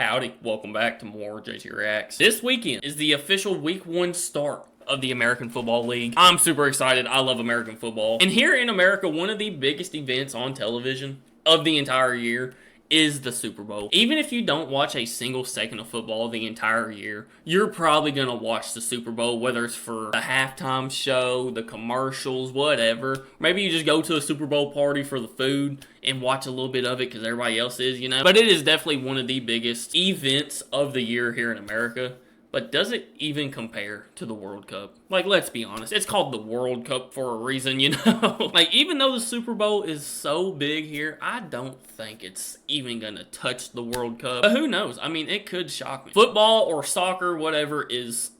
Howdy, welcome back to more JTReacts. This weekend is the official week 1 start of the American Football League. I'm super excited. I love American football. And here in America, one of the biggest events on television of the entire year is the Super Bowl. Even if you don't watch a single second of football the entire year, you're probably gonna watch the Super Bowl, whether it's for the halftime show, the commercials, whatever. Maybe you just go to a Super Bowl party for the food and watch a little bit of it because everybody else is, you know. But it is definitely one of the biggest events of the year here in America. But does it even compare to the World Cup? Like, let's be honest. It's called the World Cup for a reason, you know? Like, even though the Super Bowl is so big here, I don't think it's even gonna touch the World Cup. But who knows? I mean, it could shock me. Football or soccer, whatever, it's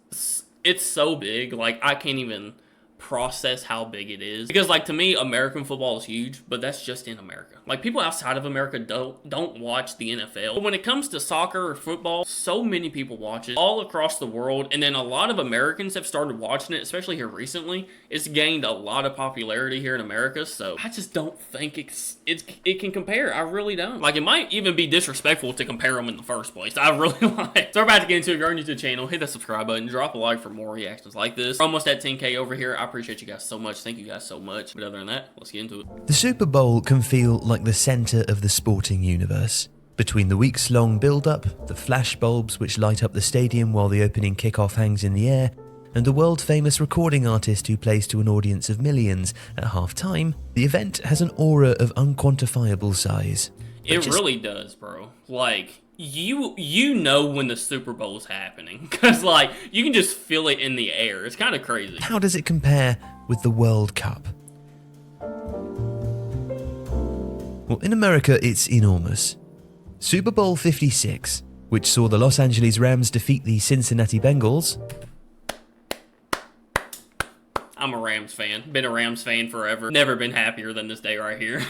so big. Like, I can't even process how big it is. Because, like, to me, American football is huge, but that's just in America. Like, people outside of America don't watch the NFL. But when it comes to soccer or football, so many people watch it all across the world, and then a lot of Americans have started watching it, especially here recently. It's gained a lot of popularity here in America, so I just don't think it can compare. I really don't. Like, it might even be disrespectful to compare them in the first place. I really like. So we're about to get into it. If you're new to the channel, hit that subscribe button, drop a like for more reactions like this. We're almost at 10K over here. I appreciate you guys so much. Thank you guys so much. But other than that, let's get into it. The Super Bowl can feel like the center of the sporting universe. Between the weeks-long build-up, the flashbulbs which light up the stadium while the opening kickoff hangs in the air, and the world-famous recording artist who plays to an audience of millions at half-time, the event has an aura of unquantifiable size. It really does, bro. Like, you know when the Super Bowl's happening, because, like, you can just feel it in the air. It's kind of crazy. How does it compare with the World Cup? Well, in America, it's enormous. Super Bowl 56, which saw the Los Angeles Rams defeat the Cincinnati Bengals. I'm a Rams fan. Been a Rams fan forever. Never been happier than this day right here.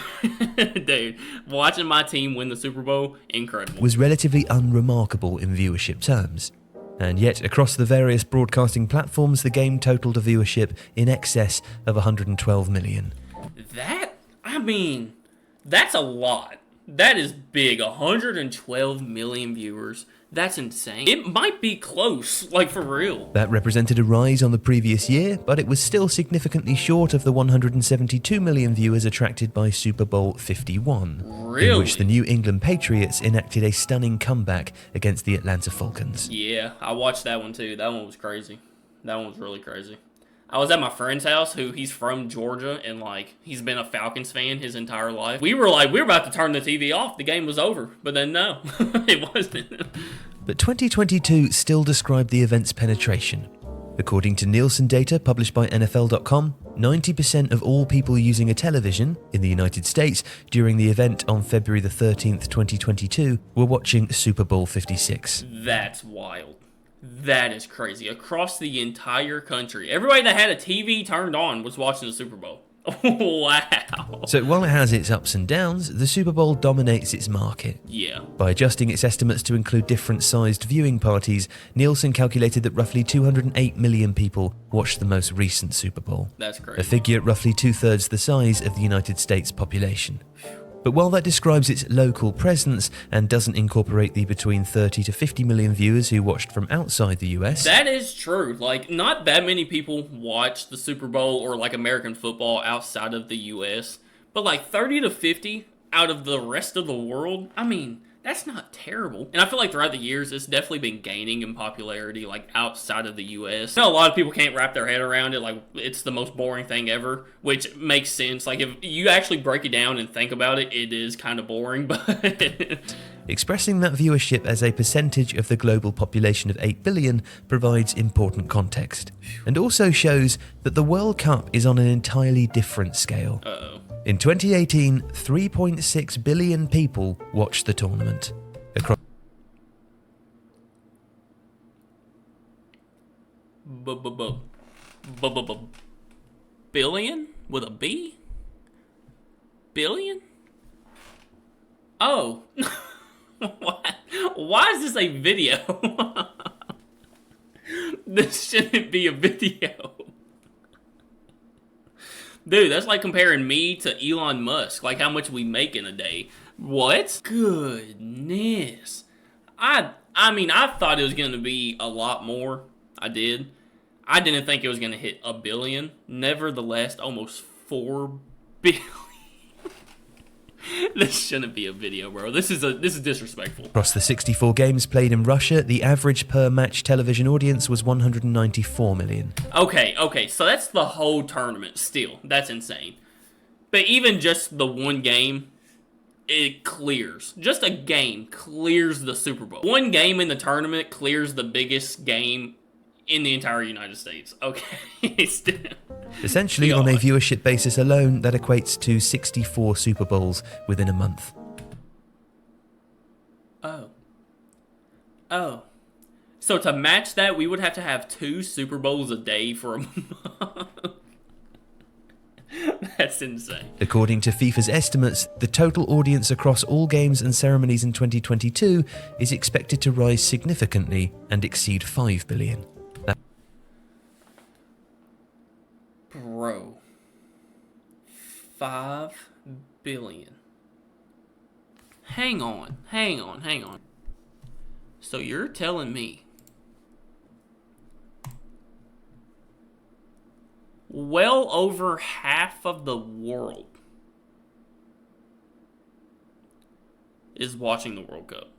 Dude, watching my team win the Super Bowl, incredible. Was relatively unremarkable in viewership terms. And yet, across the various broadcasting platforms, the game totaled a viewership in excess of 112 million. That's a lot. That is big. 112 million viewers. That's insane. It might be close, like, for real. That represented a rise on the previous year, but it was still significantly short of the 172 million viewers attracted by Super Bowl 51, Really? in which the New England Patriots enacted a stunning comeback against the Atlanta Falcons. Yeah, I watched that one too. That one was crazy. That one was really crazy. I was at my friend's house, he's from Georgia, and, like, he's been a Falcons fan his entire life. We were about to turn the TV off. The game was over. But then, no, it wasn't. But 2022 still described the event's penetration. According to Nielsen data published by NFL.com, 90% of all people using a television in the United States during the event on February the 13th, 2022 were watching Super Bowl 56. That's wild. That is crazy. Across the entire country, everybody that had a TV turned on was watching the Super Bowl. Wow. So while it has its ups and downs, the Super Bowl dominates its market. Yeah. By adjusting its estimates to include different sized viewing parties, Nielsen calculated that roughly 208 million people watched the most recent Super Bowl. That's crazy. A figure roughly 2/3 the size of the United States population. But while that describes its local presence and doesn't incorporate the between 30 to 50 million viewers who watched from outside the US... That is true. Like, not that many people watch the Super Bowl or, like, American football outside of the US. But, like, 30 to 50 out of the rest of the world, I mean, that's not terrible. And I feel like throughout the years, it's definitely been gaining in popularity, like, outside of the US. I know a lot of people can't wrap their head around it, like, it's the most boring thing ever, which makes sense. Like, if you actually break it down and think about it, it is kind of boring, but... Expressing that viewership as a percentage of the global population of 8 billion provides important context, and also shows that the World Cup is on an entirely different scale. Uh-oh. In 2018, 3.6 billion people watched the tournament. Across Billion? With a B? Billion? Oh. What? Why is this a video? This shouldn't be a video. Dude, that's like comparing me to Elon Musk, like how much we make in a day. What? Goodness. I mean, I thought it was going to be a lot more. I did. I didn't think it was going to hit a billion. Nevertheless, almost 4 billion. This shouldn't be a video, bro. This is disrespectful. Across the 64 games played in Russia, the average per-match television audience was 194 million. Okay, so that's the whole tournament still. That's insane. But even just the one game, it clears. Just a game clears the Super Bowl. One game in the tournament clears the biggest game in the entire United States. Okay. Essentially, on a viewership basis alone, that equates to 64 Super Bowls within a month. Oh. So to match that, we would have to have 2 Super Bowls a day for a month. That's insane. According to FIFA's estimates, the total audience across all games and ceremonies in 2022 is expected to rise significantly and exceed 5 billion. Bro. 5 billion. Hang on. So you're telling me well over half of the world is watching the World Cup?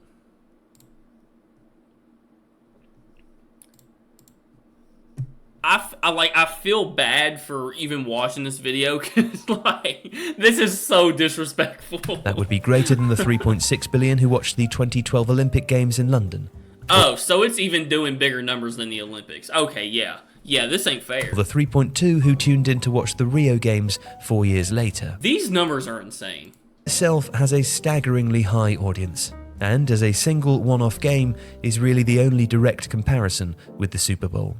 I feel bad for even watching this video because, like, this is so disrespectful. That would be greater than the 3.6 billion who watched the 2012 Olympic Games in London. Oh, so it's even doing bigger numbers than the Olympics. Okay, yeah. Yeah, this ain't fair. The 3.2 who tuned in to watch the Rio Games 4 years later. These numbers are insane. Itself has a staggeringly high audience, and as a single one-off game is really the only direct comparison with the Super Bowl.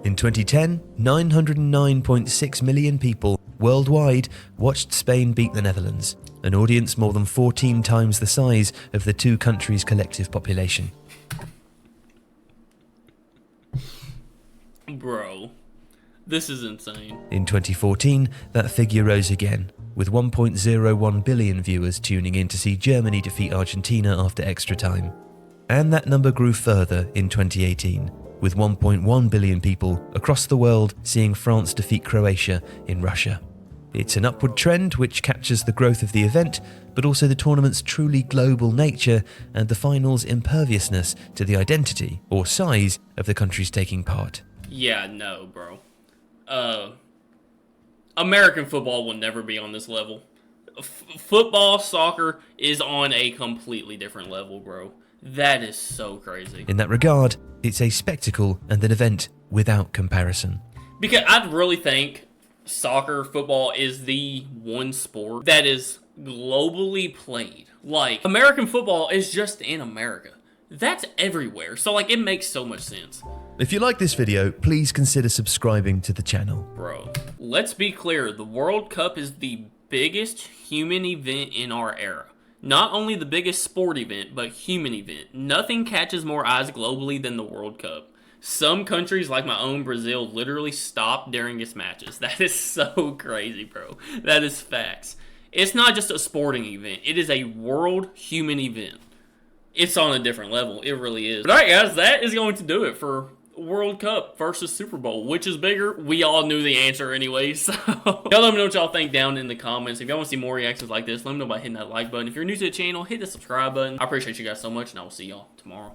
In 2010, 909.6 million people worldwide watched Spain beat the Netherlands, an audience more than 14 times the size of the two countries' collective population. Bro, this is insane. In 2014, that figure rose again, with 1.01 billion viewers tuning in to see Germany defeat Argentina after extra time. And that number grew further in 2018, with 1.1 billion people across the world seeing France defeat Croatia in Russia. It's an upward trend which captures the growth of the event, but also the tournament's truly global nature and the final's imperviousness to the identity or size of the countries taking part. Yeah, no, bro. American football will never be on this level. Football, soccer is on a completely different level, bro. That is so crazy. In that regard, it's a spectacle and an event without comparison. Because I really think soccer, football is the one sport that is globally played. Like, American football is just in America. That's everywhere. So, like, it makes so much sense. If you like this video, please consider subscribing to the channel. Bro, let's be clear. The World Cup is the biggest human event in our era. Not only the biggest sport event, but human event. Nothing catches more eyes globally than the World Cup. Some countries, like my own Brazil, literally stop during its matches. That is so crazy, bro. That is facts. It's not just a sporting event. It is a world human event. It's on a different level. It really is. But alright, guys, that is going to do it for World Cup versus Super Bowl. Which is bigger? We all knew the answer anyway, so y'all let me know what y'all think down in the comments. If y'all want to see more reactions like this, let me know by hitting that like button. If you're new to the channel, hit the subscribe button. I appreciate you guys so much, and I will see y'all tomorrow.